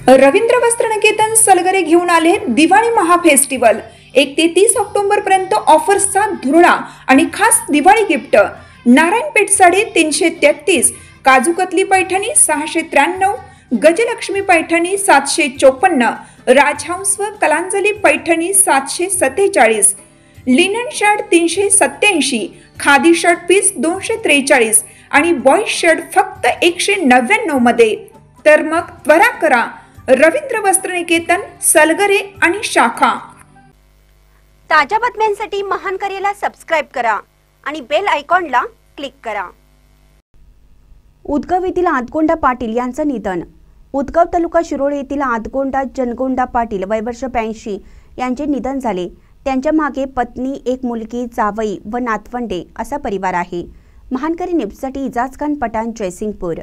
रवींद्र वस्त्रनिकेतन सलगरे घेऊन आले दिवाळी महाफेस्टिवल। 1 ते 30 ऑक्टोबर पर्यंत ऑफर्सचा धुरळा आणि खास दिवाळी गिफ्ट। नारायणपेठ साडी 333, काजूकतली पैठणी 693, गजलक्ष्मी पैठणी 754, राजहंस व Kalanjali Paithani 747, linen shirt 387, khadi shirt piece 243 आणि बॉय शर्ट फक्त 199 मध्ये। तर मग त्वरा करा, रवींद्र वस्त्रनिकेतन सलगरे आणि शाखा। ताज्या बातम्यांसाठी महान करेला सबस्क्राइब करा आणि बेल आयकॉनला क्लिक करा। उदगव येथील आदगोंडा पाटील यांचं निधन। उदगव तालुका शिरोळ येथील आदगोंडा जनगोंडा पाटील वय वर्ष 82 यांचे निधन झाले। त्यांच्या मागे पत्नी, एक मुलगी, जावई व नातवंडे असा परिवार आहे। महानकरी न्यूजसाठी इजाज खान पठाण, जयसिंगपूर।